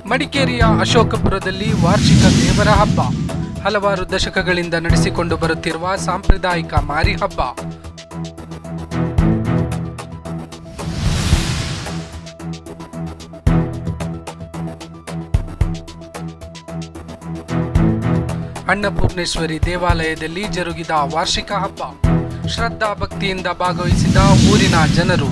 ಮಡಿಕೇರಿಯ ಅಶೋಕಪುರದಲ್ಲಿ ವಾರ್ಷಿಕ ದೇವರ ಹಬ್ಬ. ಹಲವಾರು ದಶಕಗಳಿಂದ ನಡೆಸಿಕೊಂಡು ಬರುತ್ತಿರುವ ಸಾಂಪ್ರದಾಯಿಕ ಮಾರಿ ಹಬ್ಬ. ಅನ್ನಪೂರ್ಣೇಶ್ವರಿ ದೇವಾಲಯದಲ್ಲಿ ಜರುಗಿದ ವಾರ್ಷಿಕ ಹಬ್ಬ. ಶ್ರದ್ಧಾ ಭಕ್ತಿಯಿಂದ ಭಾಗವಹಿಸಿದ ಊರಿನ ಜನರು.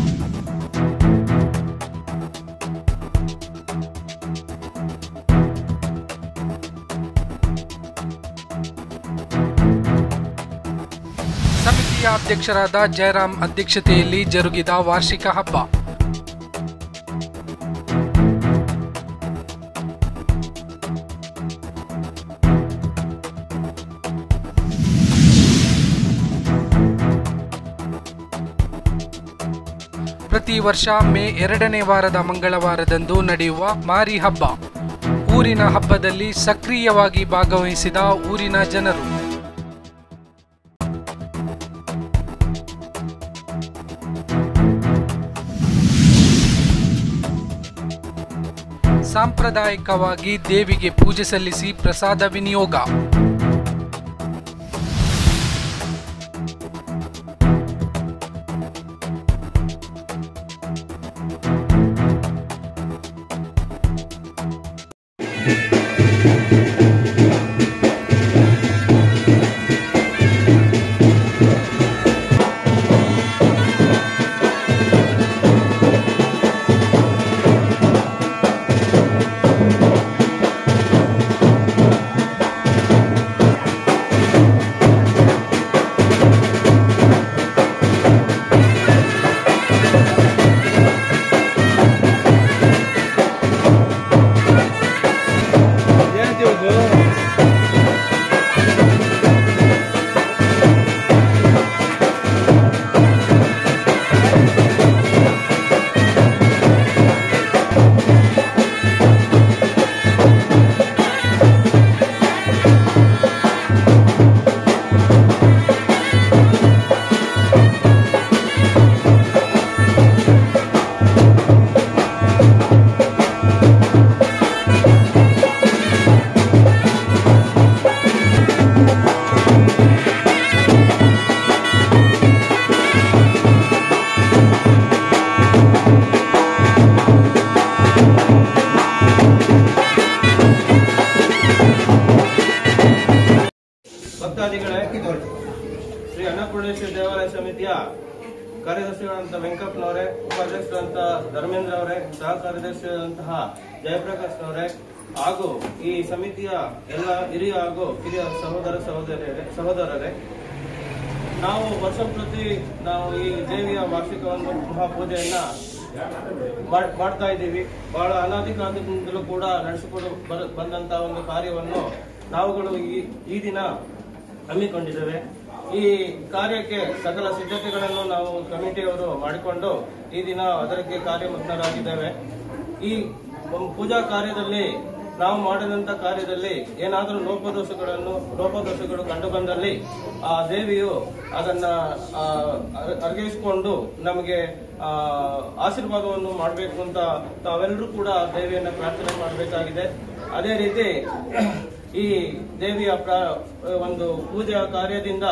ಸಮಿತಿಯ ಅಧ್ಯಕ್ಷರಾದ ಜಯರಾಮ್ ಅಧ್ಯಕ್ಷತೆಯಲ್ಲಿ ಜರುಗಿದ ವಾರ್ಷಿಕ ಹಬ್ಬ. ಪ್ರತಿ ವರ್ಷ ಮೇ 2ನೇ ವಾರದ ಮಂಗಳವಾರದಂದು ನಡೆಯುವ ಮಾರಿ ಹಬ್ಬ. ಊರಿನ ಹಬ್ಬದಲ್ಲಿ ಸಕ್ರಿಯವಾಗಿ ಭಾಗವಹಿಸಿದ ಊರಿನ ಜನರು. ಸಾಂಪ್ರದಾಯಿಕವಾಗಿ ದೇವಿಗೆ ಪೂಜೆ ಸಲ್ಲಿಸಿ ಪ್ರಸಾದ ವಿನಿಯೋಗ. ಭಕ್ತಾದಿಗಳೇ, ಶ್ರೀ ಅನ್ನಪೂರ್ಣೇಶ್ವರಿ ದೇವಾಲಯ ಸಮಿತಿಯ ಕಾರ್ಯದರ್ಶಿಗಳಂತ ವೆಂಕಪ್ಪನವರೇ, ಉಪಾಧ್ಯಕ್ಷರಂತ ಧರ್ಮೇಂದ್ರ ಅವರೇ, ಸಹ ಕಾರ್ಯದರ್ಶಿಗಳಂತಹ ಜಯಪ್ರಕಾಶ್ನವರೇ ಹಾಗೂ ಈ ಸಮಿತಿಯ ಎಲ್ಲ ಹಿರಿಯ ಹಾಗೂ ಕಿರಿಯ ಸಹೋದರರೇ, ನಾವು ವರ್ಷಪ್ರತಿ ನಾವು ಈ ದೇವಿಯ ವಾರ್ಷಿಕ ಒಂದು ಮಹಾಪೂಜೆಯನ್ನ ಮಾಡ್ತಾ ಇದ್ದೀವಿ. ಬಹಳ ಅನಾದಿ ಕಾಲದಿಂದಲೂ ಕೂಡ ನಡೆಸಿಕೊಂಡು ಬಂದಂತಹ ಒಂದು ಕಾರ್ಯವನ್ನು ನಾವುಗಳು ಈ ದಿನ ಹಮ್ಮಿಕೊಂಡಿದ್ದೇವೆ. ಈ ಕಾರ್ಯಕ್ಕೆ ಸಕಲ ಸಿದ್ಧತೆಗಳನ್ನು ನಾವು ಕಮಿಟಿಯವರು ಮಾಡಿಕೊಂಡು ಈ ದಿನ ಅದಕ್ಕೆ ಕಾರ್ಯಮಗ್ನರಾಗಿದ್ದೇವೆ. ಈ ಪೂಜಾ ಕಾರ್ಯದಲ್ಲಿ ನಾವು ಮಾಡಿದಂತ ಕಾರ್ಯದಲ್ಲಿ ಏನಾದರೂ ಲೋಪದೋಷಗಳು ಕಂಡು ಬಂದಲ್ಲಿ ಆ ದೇವಿಯು ಅದನ್ನ ಅರ್ಗಿಸಿಕೊಂಡು ನಮಗೆ ಆಶೀರ್ವಾದವನ್ನು ಮಾಡಬೇಕು ಅಂತ ತಾವೆಲ್ಲರೂ ಕೂಡ ದೇವಿಯನ್ನ ಪ್ರಾರ್ಥನೆ ಮಾಡಬೇಕಾಗಿದೆ. ಅದೇ ರೀತಿ ಈ ದೇವಿಯ ಒಂದು ಪೂಜಾ ಕಾರ್ಯದಿಂದ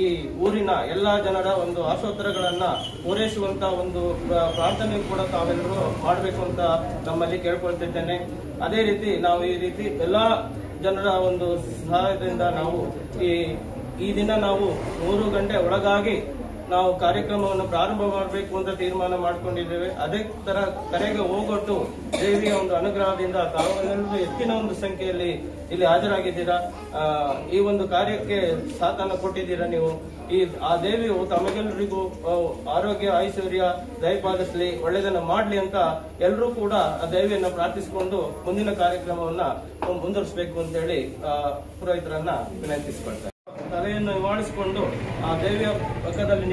ಈ ಊರಿನ ಎಲ್ಲಾ ಜನರ ಒಂದು ಆಶೋತ್ತರಗಳನ್ನ ಪೂರೈಸುವಂತ ಒಂದು ಪ್ರಾರ್ಥನೆ ಕೂಡ ತಾವೆಲ್ಲರೂ ಮಾಡಬೇಕು ಅಂತ ನಮ್ಮಲ್ಲಿ ಕೇಳ್ಕೊಳ್ತಿದ್ದೇನೆ. ಅದೇ ರೀತಿ ನಾವು ಈ ರೀತಿ ಎಲ್ಲಾ ಜನರ ಒಂದು ಸಹಾಯದಿಂದ ನಾವು ಈ ದಿನ ನಾವು 3 ಗಂಟೆ ಒಳಗಾಗಿ ನಾವು ಕಾರ್ಯಕ್ರಮವನ್ನು ಪ್ರಾರಂಭ ಮಾಡಬೇಕು ಅಂತ ತೀರ್ಮಾನ ಮಾಡಿಕೊಂಡಿದ್ದೇವೆ. ಅದೇ ತರ ಕರೆಗೆ ಹೋಗೊಟ್ಟು ದೇವಿಯ ಒಂದು ಅನುಗ್ರಹದಿಂದ ತಾವೆಲ್ಲರೂ ಹೆಚ್ಚಿನ ಒಂದು ಸಂಖ್ಯೆಯಲ್ಲಿ ಇಲ್ಲಿ ಹಾಜರಾಗಿದ್ದೀರಾ. ಈ ಒಂದು ಕಾರ್ಯಕ್ಕೆ ಸಾಥನ್ನು ಕೊಟ್ಟಿದ್ದೀರಾ ನೀವು. ಆ ದೇವಿಯು ತಮಗೆಲ್ಲರಿಗೂ ಆರೋಗ್ಯ ಐಶ್ವರ್ಯ ದಯಪಾಲಿಸಲಿ, ಒಳ್ಳೆಯದನ್ನ ಮಾಡ್ಲಿ ಅಂತ ಎಲ್ಲರೂ ಕೂಡ ಆ ದೇವಿಯನ್ನ ಪ್ರಾರ್ಥಿಸಿಕೊಂಡು ಮುಂದಿನ ಕಾರ್ಯಕ್ರಮವನ್ನ ಮುಂದುವರಿಸಬೇಕು ಅಂತ ಹೇಳಿ ಪುರೋಹಿತರನ್ನ ವಿನಂತಿಸಿಕೊಳ್ತಾರೆ. ತಲೆಯನ್ನು ನಿವಾಳಿಸಿಕೊಂಡು ಆ ದೇವಿಯ ಪಕ್ಕದಲ್ಲಿ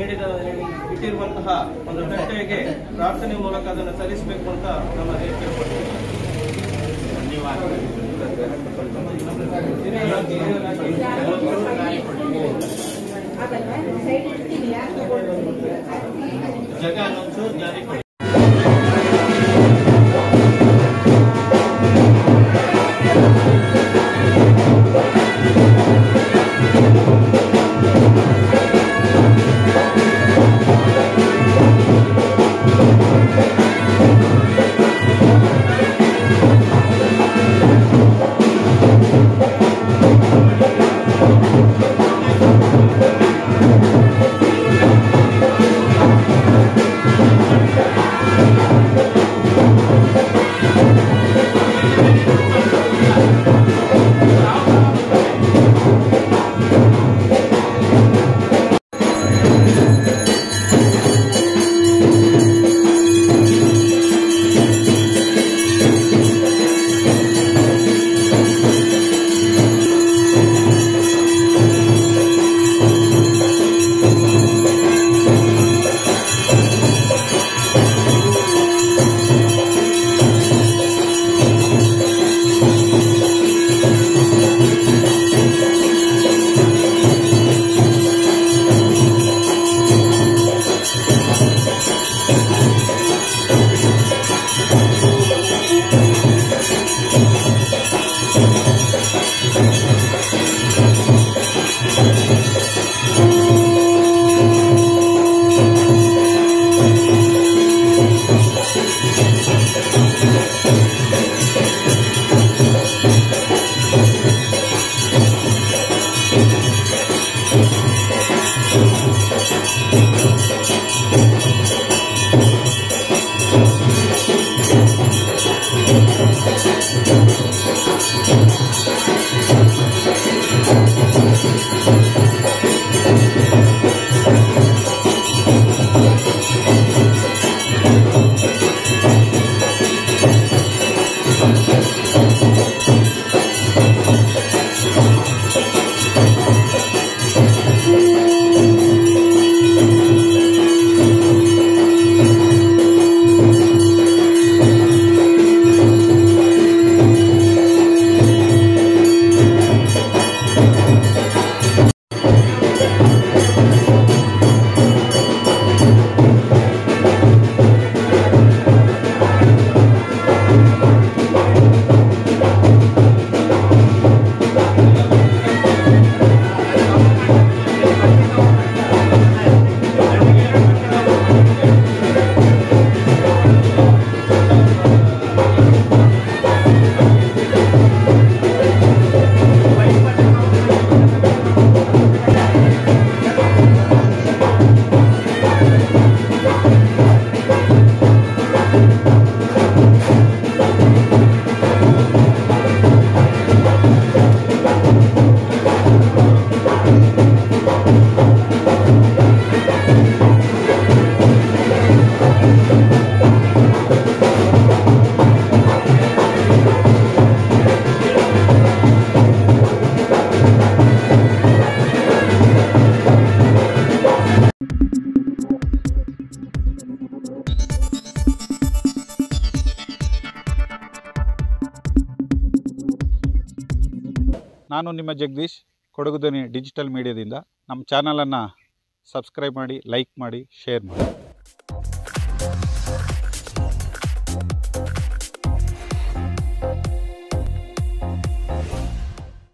ಇಟ್ಟಿರುವಂತಹ ಒಂದು ತಟ್ಟೆಗೆ ಪ್ರಾರ್ಥನೆ ಮೂಲಕ ಅದನ್ನು ಸಲ್ಲಿಸಬೇಕು ಅಂತ ನಮ್ಮಲ್ಲಿ ಕೇಳ್ಕೊಳ್ತೀವಿ. ಜಗ ನಾನು ನಿಮ್ಮ ಜಗದೀಶ್, ಕೊಡಗು ಧ್ವನಿ ಡಿಜಿಟಲ್ ಮೀಡಿಯಾದಿಂದ. ನಮ್ಮ ಚಾನಲನ್ನು ಸಬ್ಸ್ಕ್ರೈಬ್ ಮಾಡಿ, ಲೈಕ್ ಮಾಡಿ, ಶೇರ್ ಮಾಡಿ.